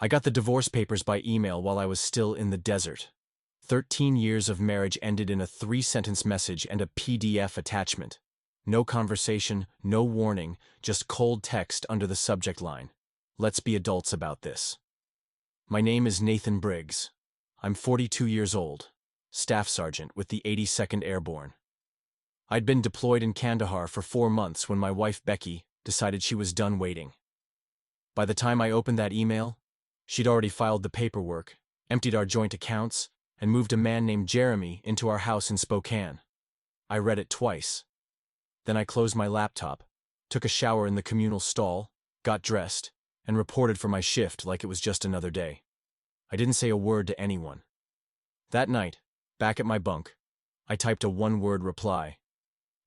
I got the divorce papers by email while I was still in the desert. 13 years of marriage ended in a 3-sentence message and a PDF attachment. No conversation, no warning, just cold text under the subject line. Let's be adults about this. My name is Nathan Briggs. I'm 42 years old, Staff Sergeant with the 82nd Airborne. I'd been deployed in Kandahar for 4 months when my wife Becky decided she was done waiting. By the time I opened that email, she'd already filed the paperwork, emptied our joint accounts, and moved a man named Jeremy into our house in Spokane. I read it twice. Then I closed my laptop, took a shower in the communal stall, got dressed, and reported for my shift like it was just another day. I didn't say a word to anyone. That night, back at my bunk, I typed a 1-word reply.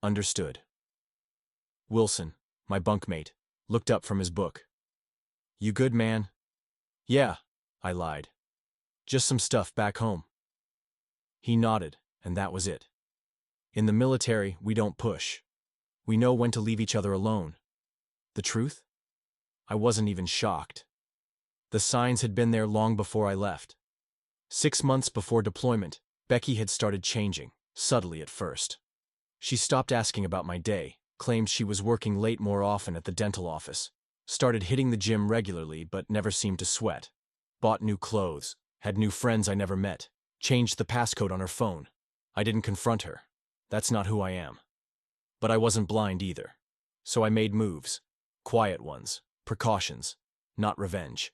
Understood. Wilson, my bunkmate, looked up from his book. You good, man? Yeah, I lied. Just some stuff back home. He nodded, and that was it. In the military, we don't push. We know when to leave each other alone. The truth? I wasn't even shocked. The signs had been there long before I left. 6 months before deployment, Becky had started changing, subtly at first. She stopped asking about my day, claimed she was working late more often at the dental office, started hitting the gym regularly but never seemed to sweat, bought new clothes, had new friends I never met, changed the passcode on her phone. I didn't confront her. That's not who I am. But I wasn't blind either. So I made moves. Quiet ones. Precautions. Not revenge.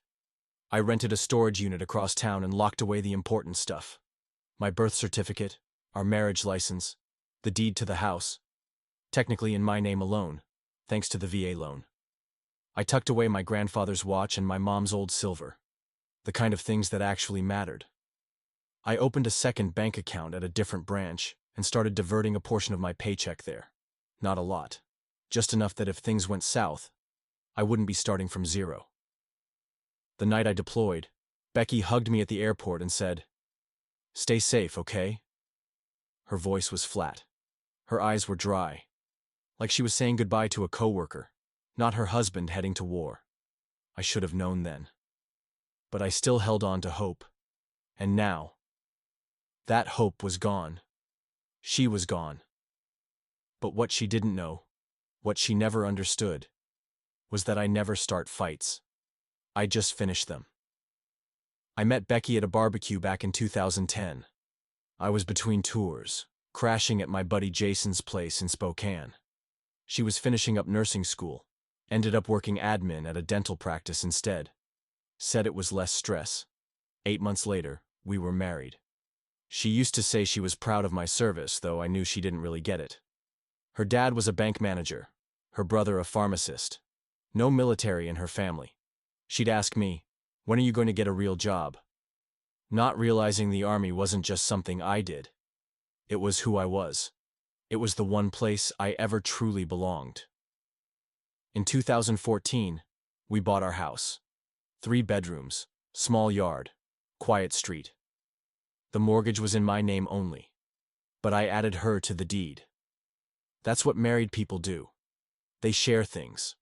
I rented a storage unit across town and locked away the important stuff. My birth certificate, our marriage license, the deed to the house. Technically in my name alone, thanks to the VA loan. I tucked away my grandfather's watch and my mom's old silver. The kind of things that actually mattered. I opened a second bank account at a different branch and started diverting a portion of my paycheck there. Not a lot. Just enough that if things went south, I wouldn't be starting from zero. The night I deployed, Becky hugged me at the airport and said, "Stay safe, okay?" Her voice was flat. Her eyes were dry. Like she was saying goodbye to a coworker, not her husband heading to war. I should have known then. But I still held on to hope. And now, that hope was gone. She was gone. But what she didn't know, what she never understood, was that I never start fights. I just finish them. I met Becky at a barbecue back in 2010. I was between tours, crashing at my buddy Jason's place in Spokane. She was finishing up nursing school, ended up working admin at a dental practice instead. Said it was less stress. 8 months later, we were married. She used to say she was proud of my service, though I knew she didn't really get it. Her dad was a bank manager, her brother a pharmacist. No military in her family. She'd ask me, "When are you going to get a real job?" Not realizing the army wasn't just something I did. It was who I was. It was the one place I ever truly belonged. In 2014, we bought our house. 3 bedrooms, small yard, quiet street. The mortgage was in my name only, but I added her to the deed. That's what married people do. They share things.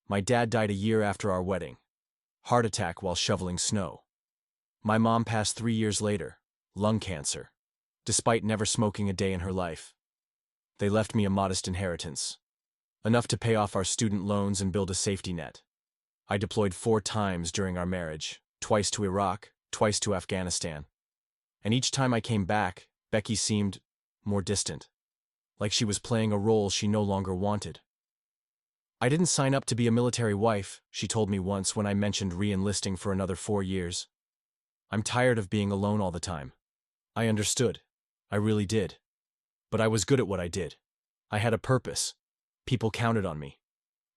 My dad died a year after our wedding. Heart attack while shoveling snow. My mom passed 3 years later, lung cancer, despite never smoking a day in her life. They left me a modest inheritance, enough to pay off our student loans and build a safety net. I deployed 4 times during our marriage, twice to Iraq, twice to Afghanistan. And each time I came back, Becky seemed more distant, like she was playing a role she no longer wanted. "I didn't sign up to be a military wife," she told me once when I mentioned re-enlisting for another 4 years. "I'm tired of being alone all the time." I understood. I really did. But I was good at what I did. I had a purpose. People counted on me.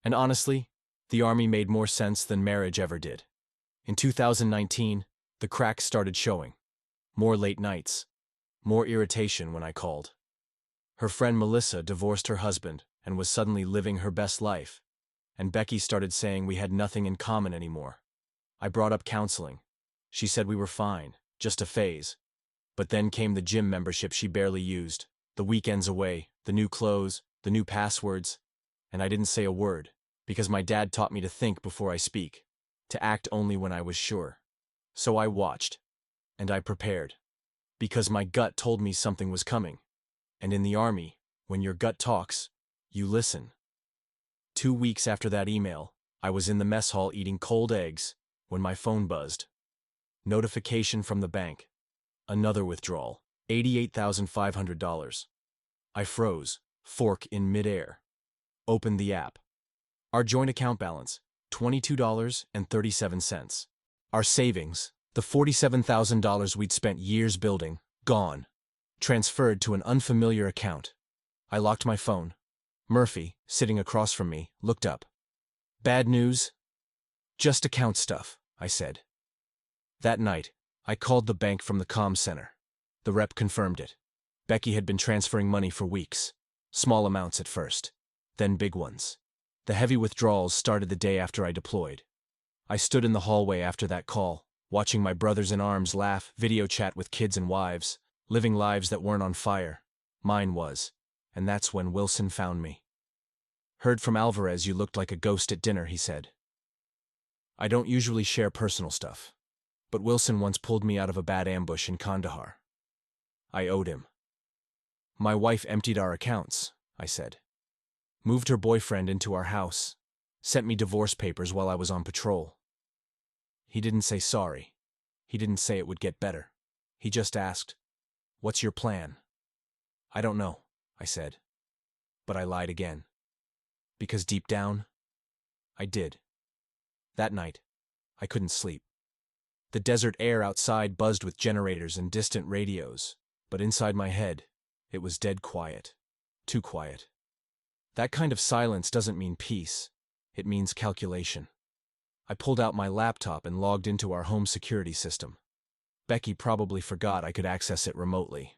And honestly, the army made more sense than marriage ever did. In 2019, the cracks started showing. More late nights. More irritation when I called. Her friend Melissa divorced her husband and was suddenly living her best life. And Becky started saying we had nothing in common anymore. I brought up counseling. She said we were fine, just a phase. But then came the gym membership she barely used, the weekends away, the new clothes, the new passwords, and I didn't say a word, because my dad taught me to think before I speak. to act only when I was sure. So I watched, and I prepared, because my gut told me something was coming. And in the army, when your gut talks, you listen. 2 weeks after that email, I was in the mess hall eating cold eggs when my phone buzzed. Notification from the bank. Another withdrawal, $88,500. I froze, fork in midair. Opened the app. Our joint account balance, $22.37. Our savings, the $47,000 we'd spent years building, gone. Transferred to an unfamiliar account. I locked my phone. Murphy, sitting across from me, looked up. Bad news? Just account stuff, I said. That night, I called the bank from the comm center. The rep confirmed it. Becky had been transferring money for weeks. Small amounts at first, then big ones. The heavy withdrawals started the day after I deployed. I stood in the hallway after that call, watching my brothers in arms laugh, video chat with kids and wives, living lives that weren't on fire. Mine was. And that's when Wilson found me. Heard from Alvarez you looked like a ghost at dinner, he said. I don't usually share personal stuff, but Wilson once pulled me out of a bad ambush in Kandahar. I owed him. My wife emptied our accounts, I said. Moved her boyfriend into our house. Sent me divorce papers while I was on patrol. He didn't say sorry. He didn't say it would get better. He just asked, "What's your plan?" I don't know, I said. But I lied again. Because deep down, I did. That night, I couldn't sleep. The desert air outside buzzed with generators and distant radios, but inside my head, it was dead quiet. Too quiet. That kind of silence doesn't mean peace. It means calculation. I pulled out my laptop and logged into our home security system. Becky probably forgot I could access it remotely.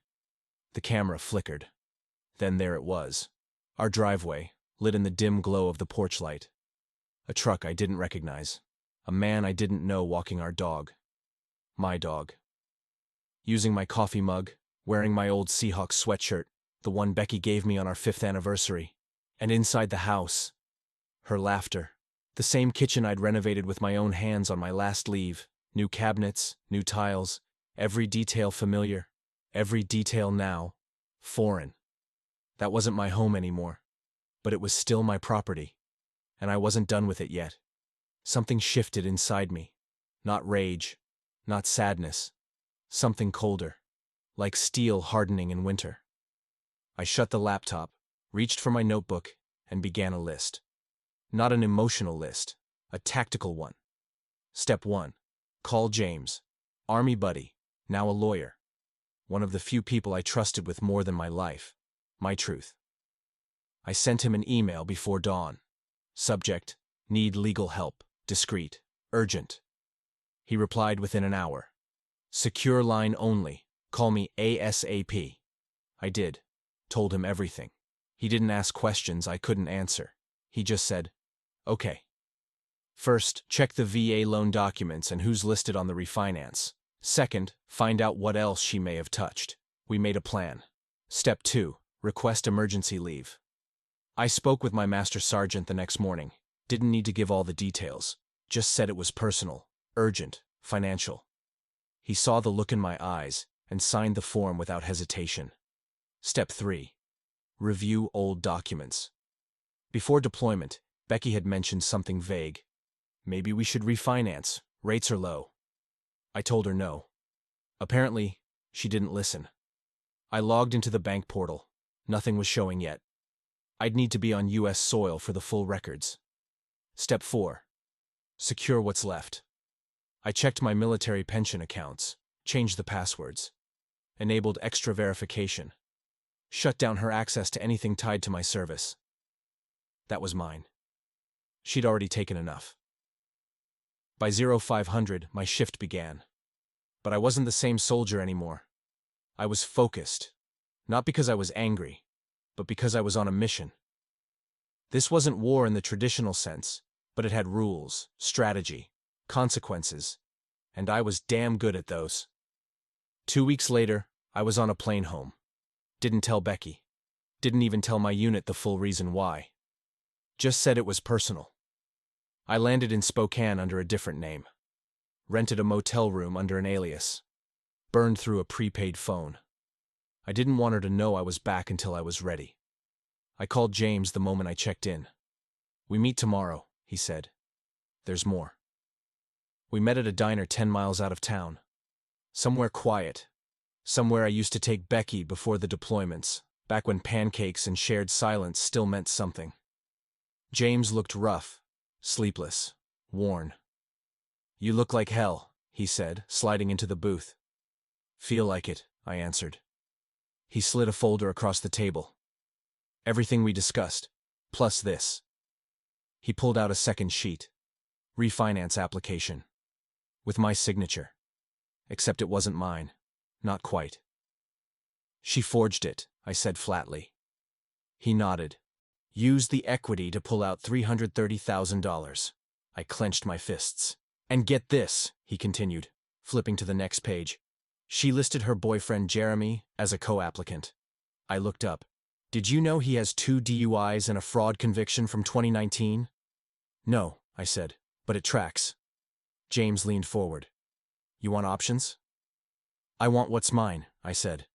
The camera flickered. Then there it was. Our driveway, lit in the dim glow of the porch light. A truck I didn't recognize. A man I didn't know walking our dog. My dog. Using my coffee mug, wearing my old Seahawks sweatshirt, the one Becky gave me on our 5th anniversary. And inside the house, her laughter. The same kitchen I'd renovated with my own hands on my last leave. New cabinets, new tiles, every detail familiar, every detail now foreign. That wasn't my home anymore, but it was still my property, and I wasn't done with it yet. Something shifted inside me. Not rage, not sadness. Something colder, like steel hardening in winter. I shut the laptop, reached for my notebook, and began a list. Not an emotional list, a tactical one. Step 1. Call James. Army buddy, now a lawyer. One of the few people I trusted with more than my life, my truth. I sent him an email before dawn. Subject, need legal help, discreet, urgent. He replied within an hour. Secure line only, call me ASAP. I did, told him everything. He didn't ask questions I couldn't answer. He just said, okay. First, check the VA loan documents and who's listed on the refinance. Second, find out what else she may have touched. We made a plan. Step 2, request emergency leave. I spoke with my master sergeant the next morning. Didn't need to give all the details. Just said it was personal, urgent, financial. He saw the look in my eyes and signed the form without hesitation. Step 3, review old documents. Before deployment, Becky had mentioned something vague. Maybe we should refinance. Rates are low. I told her no. Apparently, she didn't listen. I logged into the bank portal. Nothing was showing yet. I'd need to be on U.S. soil for the full records. Step 4. Secure what's left. I checked my military pension accounts, changed the passwords, enabled extra verification, shut down her access to anything tied to my service. That was mine. She'd already taken enough. By 0500, my shift began. But I wasn't the same soldier anymore. I was focused, not because I was angry, but because I was on a mission. This wasn't war in the traditional sense, but it had rules, strategy, consequences, and I was damn good at those. 2 weeks later, I was on a plane home. Didn't tell Becky. Didn't even tell my unit the full reason why. Just said it was personal. I landed in Spokane under a different name. Rented a motel room under an alias. Burned through a prepaid phone. I didn't want her to know I was back until I was ready. I called James the moment I checked in. "We meet tomorrow," he said. "There's more." We met at a diner 10 miles out of town. Somewhere quiet. Somewhere I used to take Becky before the deployments, back when pancakes and shared silence still meant something. James looked rough, sleepless, worn. "You look like hell," he said, sliding into the booth. "Feel like it," I answered. He slid a folder across the table. "Everything we discussed, plus this." He pulled out a second sheet. Refinance application. With my signature. Except it wasn't mine. Not quite. "She forged it," I said flatly. He nodded. "Used the equity to pull out $330,000. I clenched my fists. "And get this," he continued, flipping to the next page. "She listed her boyfriend Jeremy as a co-applicant." I looked up. "Did you know he has 2 DUIs and a fraud conviction from 2019? "No," I said, "but it tracks." James leaned forward. "You want options?" "I want what's mine," I said.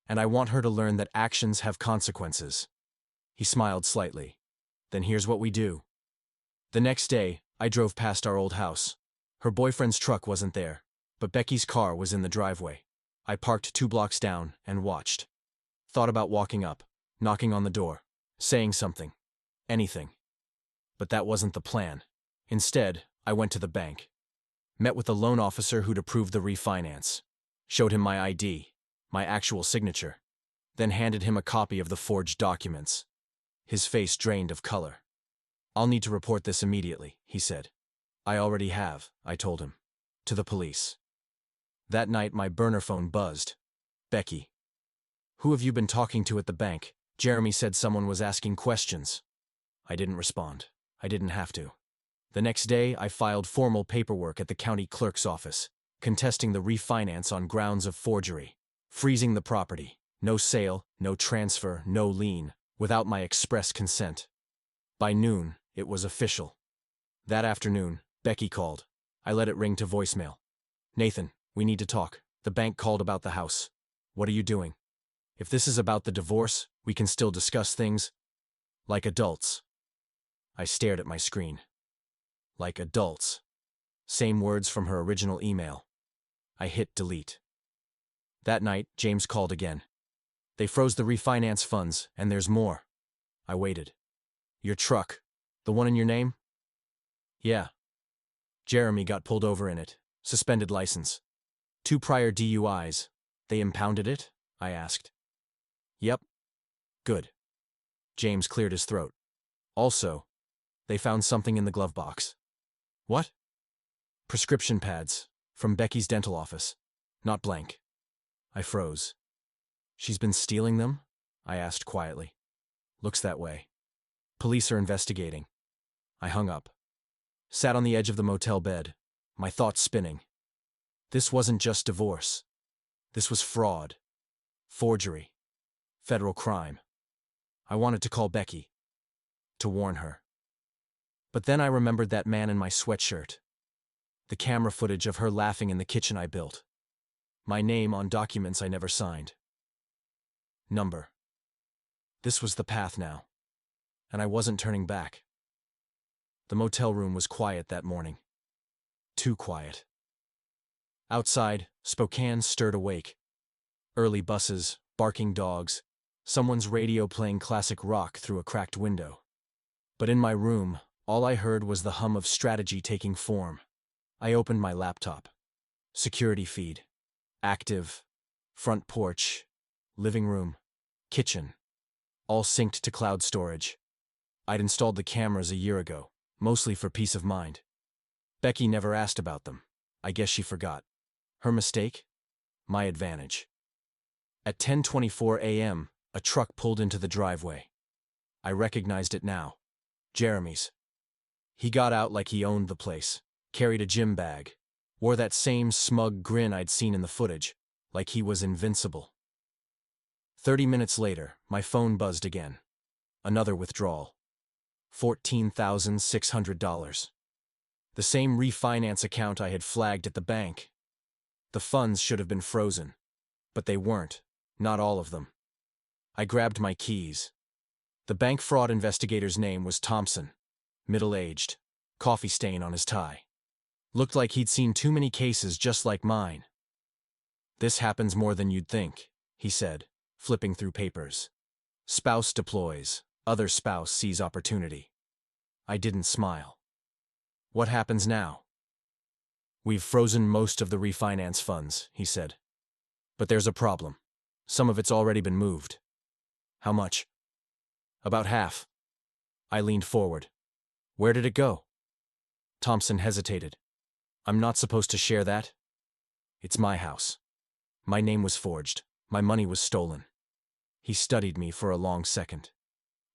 "And I want her to learn that actions have consequences." He smiled slightly. "Then here's what we do." The next day, I drove past our old house. Her boyfriend's truck wasn't there, but Becky's car was in the driveway. I parked 2 blocks down and watched. Thought about walking up, knocking on the door, saying something. Anything. But that wasn't the plan. Instead, I went to the bank. Met with the loan officer who'd approved the refinance. Showed him my ID, my actual signature. Then handed him a copy of the forged documents. His face drained of color. "I'll need to report this immediately," he said. "I already have," I told him. "To the police." That night my burner phone buzzed. "Becky. Who have you been talking to at the bank? Jeremy said someone was asking questions." I didn't respond. I didn't have to. The next day, I filed formal paperwork at the county clerk's office, contesting the refinance on grounds of forgery, freezing the property, no sale, no transfer, no lien, without my express consent. By noon, it was official. That afternoon, Becky called. I let it ring to voicemail. "Nathan, we need to talk. The bank called about the house. What are you doing? If this is about the divorce, we can still discuss things like adults." I stared at my screen. Like adults. Same words from her original email. I hit delete. That night, James called again. "They froze the refinance funds, and there's more." I waited. "Your truck, the one in your name?" "Yeah." "Jeremy got pulled over in it. Suspended license. 2 prior DUIs. They impounded it?" I asked. "Yep." "Good." James cleared his throat. "Also, they found something in the glove box." "What?" "Prescription pads. From Becky's dental office. Not blank." I froze. "She's been stealing them?" I asked quietly. "Looks that way. Police are investigating." I hung up. Sat on the edge of the motel bed, my thoughts spinning. This wasn't just divorce. This was fraud. Forgery. Federal crime. I wanted to call Becky. To warn her. But then I remembered that man in my sweatshirt. The camera footage of her laughing in the kitchen I built. My name on documents I never signed. Number. This was the path now. And I wasn't turning back. The motel room was quiet that morning. Too quiet. Outside, Spokane stirred awake. Early buses, barking dogs, someone's radio playing classic rock through a cracked window. But in my room, all I heard was the hum of strategy taking form. I opened my laptop. Security feed. Active. Front porch. Living room. Kitchen. All synced to cloud storage. I'd installed the cameras a year ago, mostly for peace of mind. Becky never asked about them. I guess she forgot. Her mistake? My advantage. At 10:24 a.m., a truck pulled into the driveway. I recognized it now. Jeremy's. He got out like he owned the place, carried a gym bag, wore that same smug grin I'd seen in the footage, like he was invincible. 30 minutes later, my phone buzzed again. Another withdrawal. $14,600. The same refinance account I had flagged at the bank. The funds should have been frozen, but they weren't, not all of them. I grabbed my keys. The bank fraud investigator's name was Thompson, middle-aged, coffee stain on his tie. Looked like he'd seen too many cases just like mine. "This happens more than you'd think," he said, flipping through papers. "Spouse deploys, other spouse sees opportunity." I didn't smile. "What happens now?" "We've frozen most of the refinance funds," he said. "But there's a problem. Some of it's already been moved." "How much?" "About half." I leaned forward. "Where did it go?" Thompson hesitated. "I'm not supposed to share that?" "It's my house. My name was forged. My money was stolen." He studied me for a long second,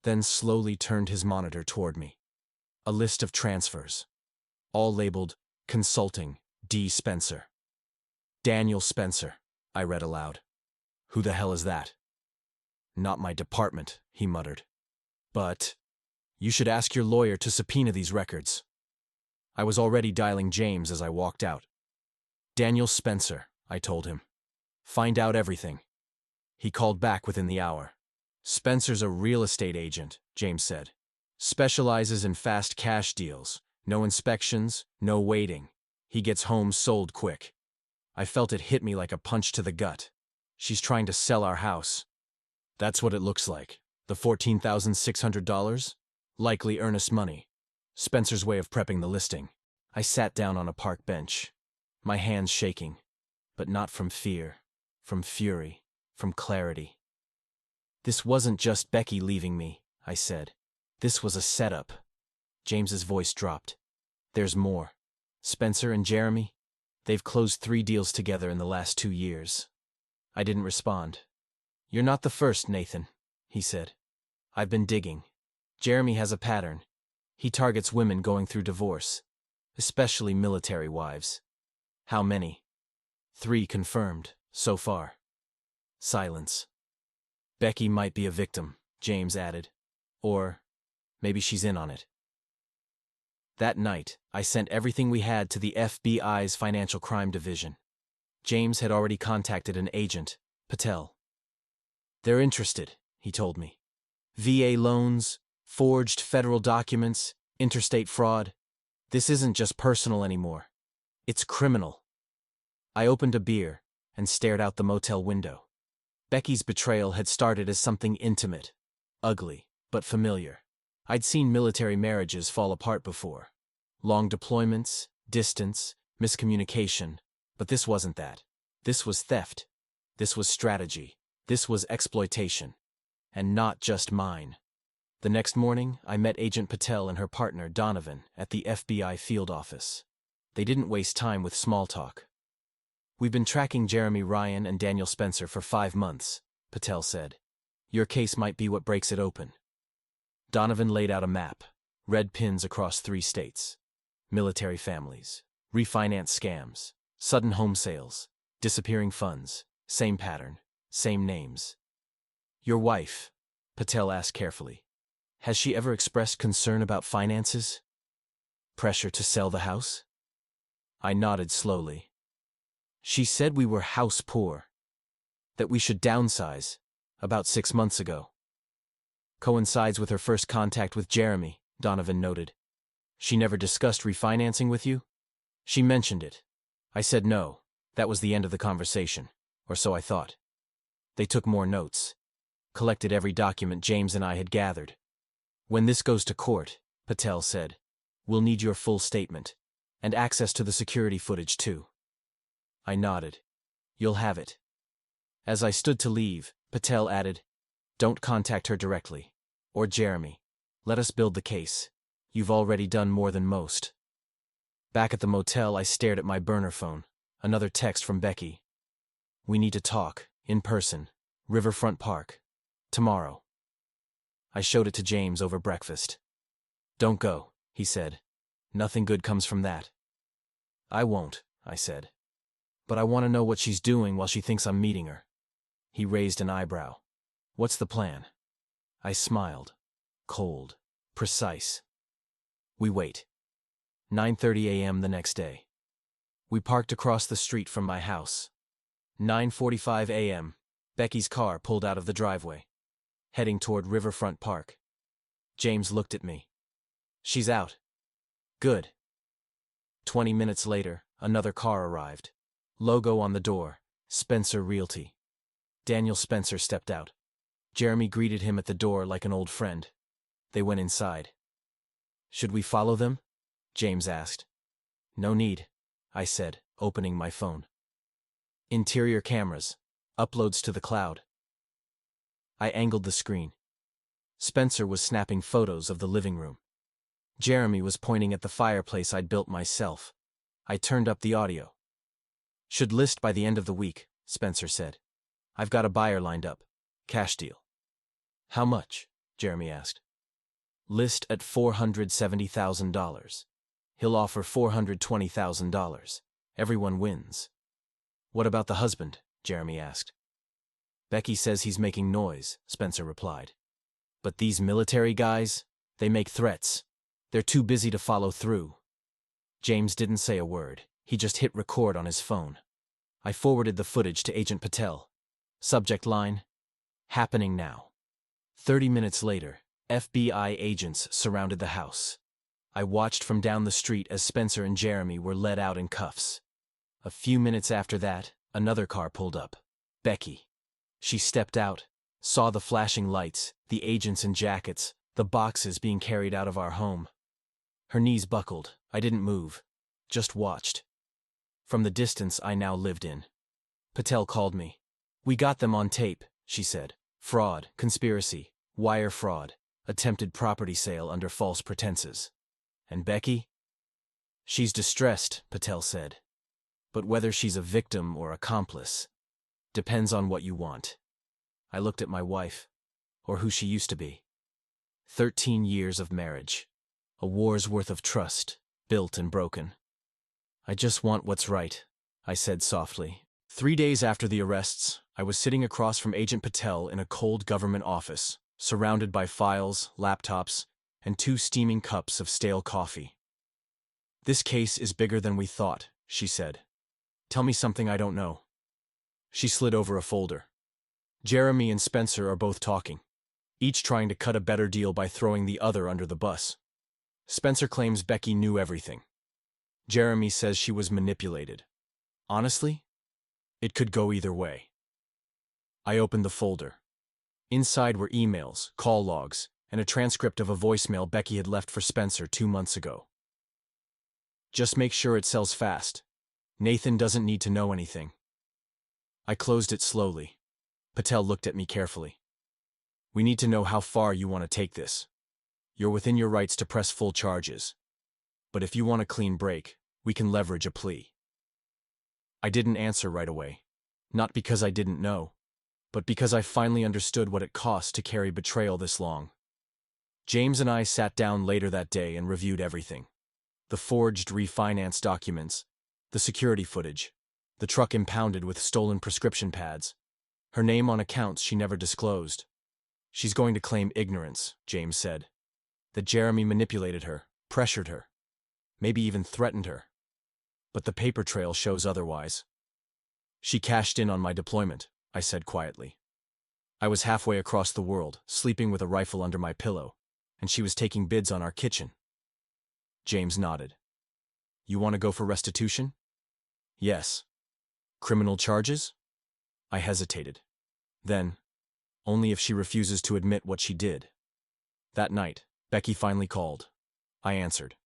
then slowly turned his monitor toward me. A list of transfers, all labeled Consulting D. Spencer. "Daniel Spencer," I read aloud. "Who the hell is that?" "Not my department," he muttered. "But you should ask your lawyer to subpoena these records." I was already dialing James as I walked out. "Daniel Spencer," I told him. "Find out everything." He called back within the hour. "Spencer's a real estate agent," James said. "Specializes in fast cash deals. No inspections, no waiting. He gets homes sold quick." I felt it hit me like a punch to the gut. "She's trying to sell our house." "That's what it looks like. The $14,600? Likely earnest money. Spencer's way of prepping the listing." I sat down on a park bench, my hands shaking, but not from fear, from fury, from clarity. "This wasn't just Becky leaving me," I said. "This was a setup." James's voice dropped. "There's more. Spencer and Jeremy, they've closed 3 deals together in the last 2 years. I didn't respond. "You're not the first, Nathan," he said. "I've been digging. Jeremy has a pattern. He targets women going through divorce, especially military wives." "How many?" 3 confirmed, so far." Silence. "Becky might be a victim," James added. "Or maybe she's in on it." That night, I sent everything we had to the FBI's Financial Crime Division. James had already contacted an agent, Patel. "They're interested," he told me. "VA loans, forged federal documents, interstate fraud. This isn't just personal anymore. It's criminal." I opened a beer and stared out the motel window. Becky's betrayal had started as something intimate, ugly, but familiar. I'd seen military marriages fall apart before. Long deployments, distance, miscommunication, but this wasn't that. This was theft. This was strategy. This was exploitation. And not just mine. The next morning, I met Agent Patel and her partner, Donovan, at the FBI field office. They didn't waste time with small talk. "We've been tracking Jeremy Ryan and Daniel Spencer for 5 months, Patel said. "Your case might be what breaks it open." Donovan laid out a map, red pins across 3 states. Military families, refinance scams, sudden home sales, disappearing funds, same pattern, same names. "Your wife," Patel asked carefully, "has she ever expressed concern about finances? Pressure to sell the house?" I nodded slowly. "She said we were house poor. That we should downsize, about 6 months ago." "Coincides with her first contact with Jeremy," Donovan noted. "She never discussed refinancing with you?" "She mentioned it. I said no. That was the end of the conversation, or so I thought." They took more notes, collected every document James and I had gathered. "When this goes to court," Patel said, "we'll need your full statement, and access to the security footage too." I nodded. "You'll have it." As I stood to leave, Patel added, "Don't contact her directly. Or Jeremy. Let us build the case. You've already done more than most." Back at the motel, I stared at my burner phone. Another text from Becky. "We need to talk, in person, Riverfront Park, tomorrow." I showed it to James over breakfast. "Don't go," he said. "Nothing good comes from that." "I won't," I said. "But I want to know what she's doing while she thinks I'm meeting her." He raised an eyebrow. "What's the plan?" I smiled. Cold. Precise. "We wait." 9:30 a.m. the next day. We parked across the street from my house. 9:45 a.m. Becky's car pulled out of the driveway, heading toward Riverfront Park. James looked at me. She's out. Good. 20 minutes later, another car arrived. Logo on the door, Spencer Realty. Daniel Spencer stepped out. Jeremy greeted him at the door like an old friend. They went inside. Should we follow them? James asked. No need, I said, opening my phone. Interior cameras. Uploads to the cloud. I angled the screen. Spencer was snapping photos of the living room. Jeremy was pointing at the fireplace I'd built myself. I turned up the audio. Should list by the end of the week, Spencer said. I've got a buyer lined up. Cash deal. How much? Jeremy asked. List at $470,000. He'll offer $420,000. Everyone wins. What about the husband? Jeremy asked. Becky says he's making noise, Spencer replied. But these military guys, they make threats. They're too busy to follow through. James didn't say a word. He just hit record on his phone. I forwarded the footage to Agent Patel. Subject line: happening now. 30 minutes later, FBI agents surrounded the house. I watched from down the street as Spencer and Jeremy were led out in cuffs. A few minutes after that, another car pulled up. Becky. She stepped out, saw the flashing lights, the agents in jackets, the boxes being carried out of our home. Her knees buckled. I didn't move, just watched. From the distance I now lived in. Patel called me. We got them on tape, she said. Fraud, conspiracy, wire fraud, attempted property sale under false pretenses. And Becky? She's distressed, Patel said. But whether she's a victim or accomplice depends on what you want. I looked at my wife, or who she used to be. 13 years of marriage. A war's worth of trust, built and broken. I just want what's right, I said softly. 3 days after the arrests, I was sitting across from Agent Patel in a cold government office, surrounded by files, laptops, and 2 steaming cups of stale coffee. This case is bigger than we thought, she said. Tell me something I don't know. She slid over a folder. Jeremy and Spencer are both talking, each trying to cut a better deal by throwing the other under the bus. Spencer claims Becky knew everything. Jeremy says she was manipulated. Honestly, it could go either way. I opened the folder. Inside were emails, call logs, and a transcript of a voicemail Becky had left for Spencer 2 months ago. Just make sure it sells fast. Nathan doesn't need to know anything. I closed it slowly. Patel looked at me carefully. We need to know how far you want to take this. You're within your rights to press full charges. But if you want a clean break, we can leverage a plea. I didn't answer right away. Not because I didn't know, but because I finally understood what it cost to carry betrayal this long. James and I sat down later that day and reviewed everything. The forged refinance documents, the security footage, the truck impounded with stolen prescription pads, her name on accounts she never disclosed. She's going to claim ignorance, James said. That Jeremy manipulated her, pressured her, maybe even threatened her. But the paper trail shows otherwise. She cashed in on my deployment, I said quietly. I was halfway across the world, sleeping with a rifle under my pillow, and she was taking bids on our kitchen. James nodded. You want to go for restitution? Yes. Criminal charges? I hesitated. Then, only if she refuses to admit what she did. That night, Becky finally called. I answered.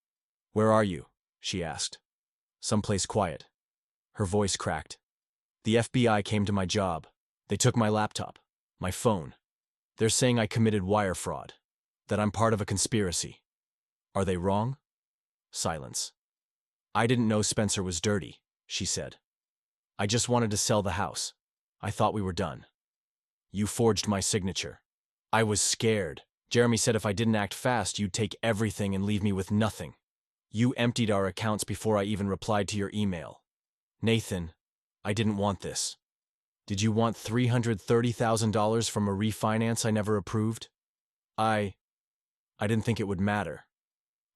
Where are you? She asked. Someplace quiet. Her voice cracked. The FBI came to my job. They took my laptop, my phone. They're saying I committed wire fraud, that I'm part of a conspiracy. Are they wrong? Silence. I didn't know Spencer was dirty, she said. I just wanted to sell the house. I thought we were done. You forged my signature. I was scared. Jeremy said if I didn't act fast, you'd take everything and leave me with nothing. You emptied our accounts before I even replied to your email. Nathan, I didn't want this. Did you want $330,000 from a refinance I never approved? I didn't think it would matter.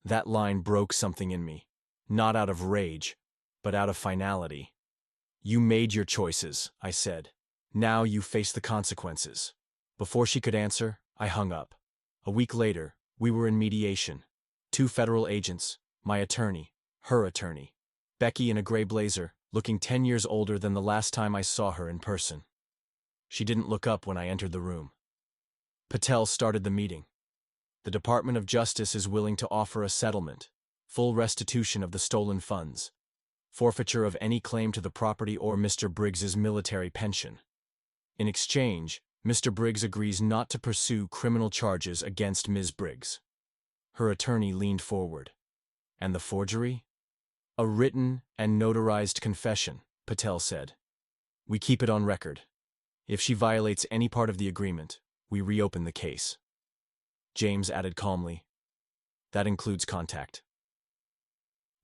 That line broke something in me. Not out of rage, but out of finality. You made your choices, I said. Now you face the consequences. Before she could answer, I hung up. A week later, we were in mediation. 2 federal agents, my attorney, her attorney. Becky in a gray blazer, looking 10 years older than the last time I saw her in person. She didn't look up when I entered the room. Patel started the meeting. The Department of Justice is willing to offer a settlement, full restitution of the stolen funds, forfeiture of any claim to the property or Mr. Briggs's military pension. In exchange, Mr. Briggs agrees not to pursue criminal charges against Ms. Briggs. Her attorney leaned forward. And the forgery? A written and notarized confession, Patel said. We keep it on record. If she violates any part of the agreement, we reopen the case. James added calmly. That includes contact.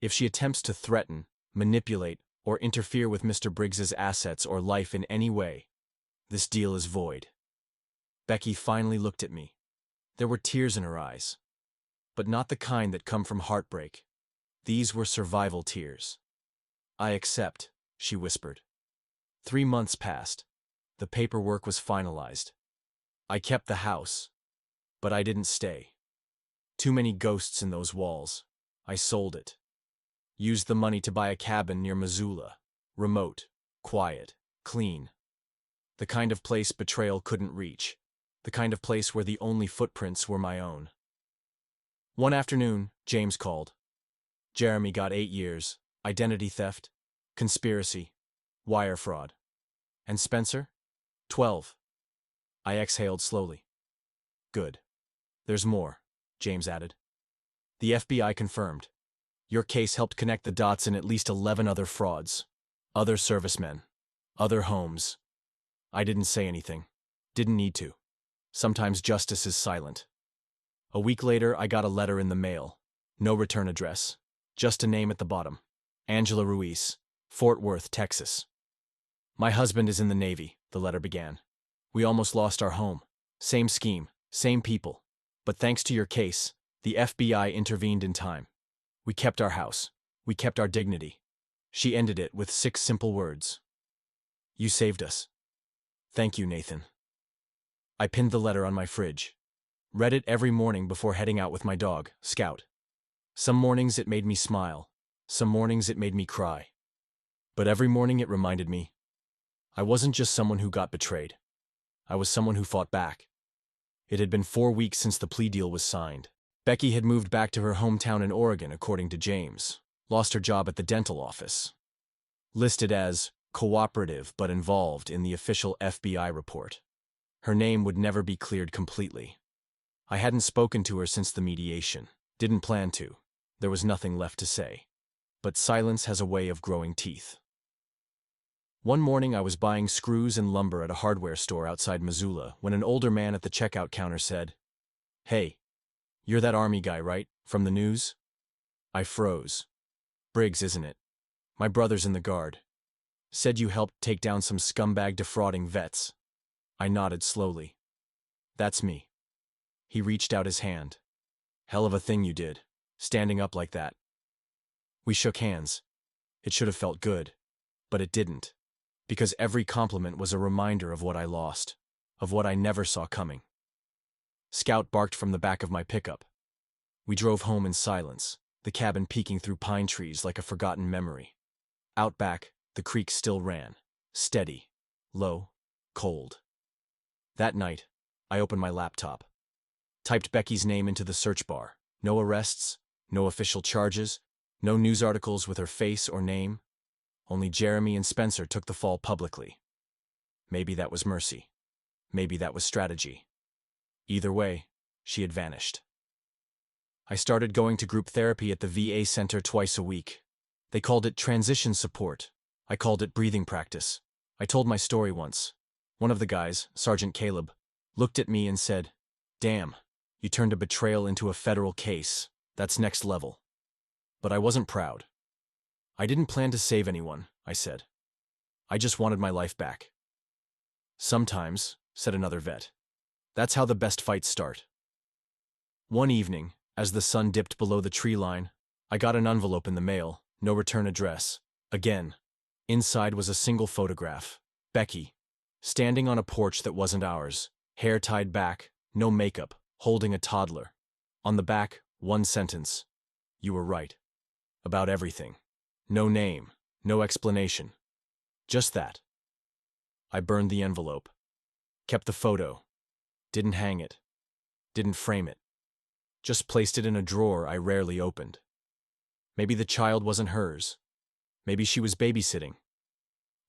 If she attempts to threaten, manipulate, or interfere with Mr. Briggs's assets or life in any way, this deal is void. Becky finally looked at me. There were tears in her eyes, but not the kind that come from heartbreak. These were survival tears. I accept, she whispered. 3 months passed. The paperwork was finalized. I kept the house, but I didn't stay. Too many ghosts in those walls. I sold it. Used the money to buy a cabin near Missoula. Remote, quiet, clean. The kind of place Betrayal couldn't reach. The kind of place where the only footprints were my own. One afternoon, James called. Jeremy got 8 years, identity theft, conspiracy, wire fraud. And Spencer? 12. I exhaled slowly. Good. There's more, James added. The FBI confirmed. Your case helped connect the dots in at least 11 other frauds. Other servicemen. Other homes. I didn't say anything. Didn't need to. Sometimes justice is silent. A week later, I got a letter in the mail. No return address. Just a name at the bottom. Angela Ruiz, Fort Worth, Texas. My husband is in the Navy, the letter began. We almost lost our home. Same scheme, same people. But thanks to your case, the FBI intervened in time. We kept our house. We kept our dignity. She ended it with 6 simple words. You saved us. Thank you, Nathan. I pinned the letter on my fridge. Read it every morning before heading out with my dog, Scout. Some mornings it made me smile. Some mornings it made me cry. But every morning it reminded me, I wasn't just someone who got betrayed. I was someone who fought back. It had been 4 weeks since the plea deal was signed. Becky had moved back to her hometown in Oregon, according to James. Lost her job at the dental office. Listed as cooperative but involved in the official FBI report. Her name would never be cleared completely. I hadn't spoken to her since the mediation. Didn't plan to. There was nothing left to say. But silence has a way of growing teeth. One morning I was buying screws and lumber at a hardware store outside Missoula when an older man at the checkout counter said, Hey, you're that army guy, right? From the news? I froze. Briggs, isn't it? My brother's in the Guard. Said you helped take down some scumbag defrauding vets. I nodded slowly. That's me. He reached out his hand. Hell of a thing you did, standing up like that. We shook hands. It should have felt good, but it didn't. Because every compliment was a reminder of what I lost, of what I never saw coming. Scout barked from the back of my pickup. We drove home in silence, the cabin peeking through pine trees like a forgotten memory. Out back, the creek still ran, steady, low, cold. That night, I opened my laptop. Typed Becky's name into the search bar. No arrests, no official charges, no news articles with her face or name. Only Jeremy and Spencer took the fall publicly. Maybe that was mercy. Maybe that was strategy. Either way, she had vanished. I started going to group therapy at the VA center twice a week. They called it transition support. I called it breathing practice. I told my story once. One of the guys, Sergeant Caleb, looked at me and said, Damn, you turned a betrayal into a federal case. That's next level. But I wasn't proud. I didn't plan to save anyone, I said. I just wanted my life back. Sometimes, said another vet. That's how the best fights start. One evening, as the sun dipped below the tree line, I got an envelope in the mail, no return address. Again. Inside was a single photograph. Becky, standing on a porch that wasn't ours, hair tied back, no makeup, holding a toddler. On the back, one sentence. You were right. About everything. No name, no explanation. Just that. I burned the envelope. Kept the photo. Didn't hang it. Didn't frame it. Just placed it in a drawer I rarely opened. Maybe the child wasn't hers. Maybe she was babysitting.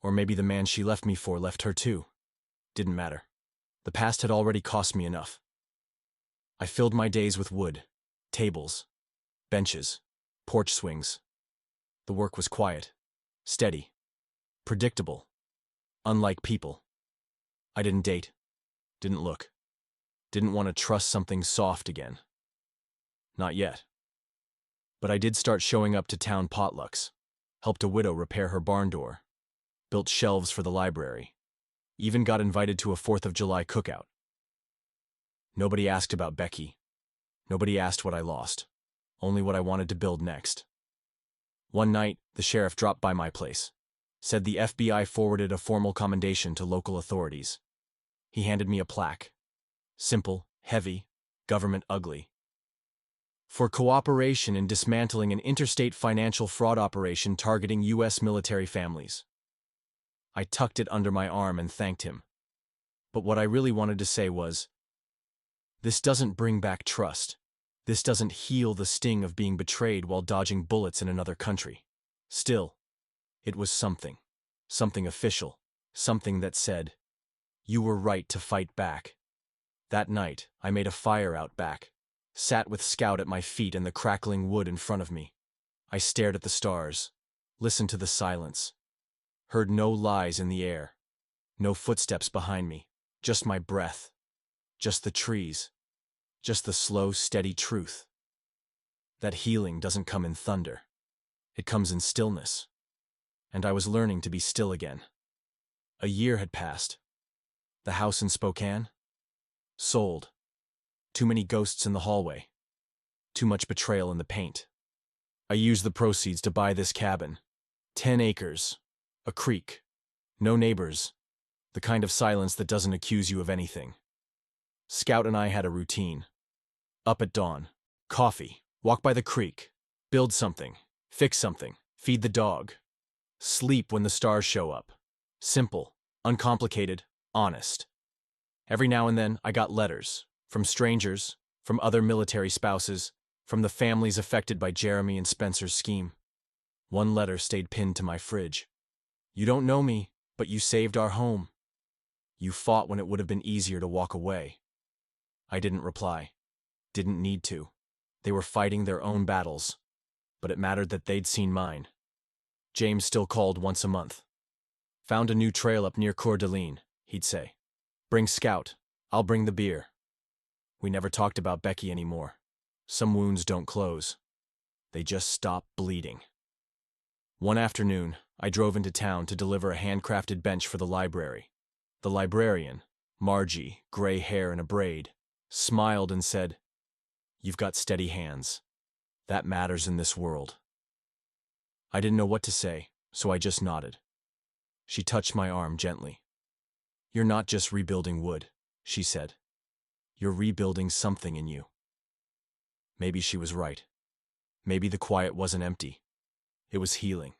Or maybe the man she left me for left her too. Didn't matter. The past had already cost me enough. I filled my days with wood, tables, benches, porch swings. The work was quiet, steady, predictable, unlike people. I didn't date, didn't look, didn't want to trust something soft again. Not yet. But I did start showing up to town potlucks, helped a widow repair her barn door, built shelves for the library, even got invited to a 4th of July cookout. Nobody asked about Becky. Nobody asked what I lost, only what I wanted to build next. One night, the sheriff dropped by my place, said the FBI forwarded a formal commendation to local authorities. He handed me a plaque. Simple, heavy, government ugly. For cooperation in dismantling an interstate financial fraud operation targeting U.S. military families. I tucked it under my arm and thanked him. But what I really wanted to say was, this doesn't bring back trust. This doesn't heal the sting of being betrayed while dodging bullets in another country. Still, it was something. Something official. Something that said, you were right to fight back. That night, I made a fire out back, sat with Scout at my feet and the crackling wood in front of me. I stared at the stars, listened to the silence, heard no lies in the air, no footsteps behind me, just my breath, just the trees, just the slow, steady truth. That healing doesn't come in thunder. It comes in stillness. And I was learning to be still again. A year had passed. The house in Spokane? Sold. Too many ghosts in the hallway. Too much betrayal in the paint. I used the proceeds to buy this cabin. 10 acres. A creek. No neighbors. The kind of silence that doesn't accuse you of anything. Scout and I had a routine. Up at dawn. Coffee. Walk by the creek. Build something. Fix something. Feed the dog. Sleep when the stars show up. Simple. Uncomplicated. Honest. Every now and then, I got letters. From strangers. From other military spouses. From the families affected by Jeremy and Spencer's scheme. One letter stayed pinned to my fridge. You don't know me, but you saved our home. You fought when it would have been easier to walk away. I didn't reply. Didn't need to. They were fighting their own battles. But it mattered that they'd seen mine. James still called once a month. Found a new trail up near Coeur d'Alene, he'd say. Bring Scout. I'll bring the beer. We never talked about Becky anymore. Some wounds don't close. They just stop bleeding. One afternoon, I drove into town to deliver a handcrafted bench for the library. The librarian, Margie, gray hair and a braid, smiled and said, "You've got steady hands. That matters in this world." I didn't know what to say, so I just nodded. She touched my arm gently. "You're not just rebuilding wood," she said. "You're rebuilding something in you." Maybe she was right. Maybe the quiet wasn't empty. It was healing.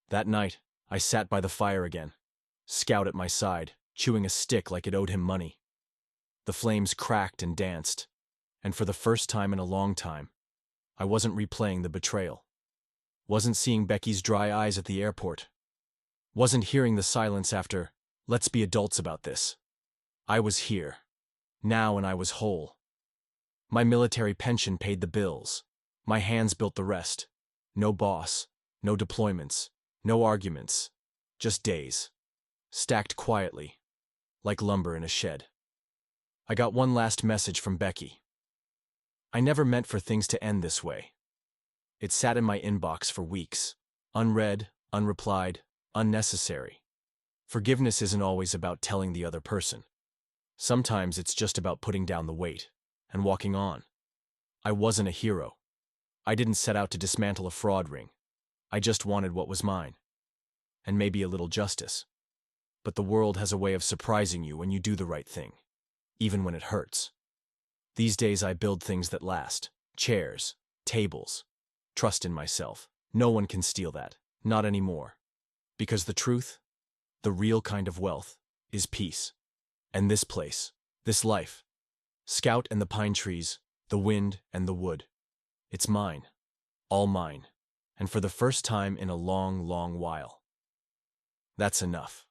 That night, I sat by the fire again, Scout at my side, chewing a stick like it owed him money. The flames cracked and danced, and for the first time in a long time, I wasn't replaying the betrayal. Wasn't seeing Becky's dry eyes at the airport. Wasn't hearing the silence after, "Let's be adults about this." I was here, now, and I was whole. My military pension paid the bills. My hands built the rest. No boss, no deployments, no arguments, just days. Stacked quietly, like lumber in a shed. I got one last message from Becky. I never meant for things to end this way. It sat in my inbox for weeks, unread, unreplied, unnecessary. Forgiveness isn't always about telling the other person. Sometimes it's just about putting down the weight and walking on. I wasn't a hero. I didn't set out to dismantle a fraud ring. I just wanted what was mine. And maybe a little justice. But the world has a way of surprising you when you do the right thing, even when it hurts. These days I build things that last. Chairs, tables, trust in myself. No one can steal that. Not anymore. Because the truth, the real kind of wealth, is peace. And this place, this life, Scout and the pine trees, the wind and the wood. It's mine. All mine. And for the first time in a long, long while. That's enough.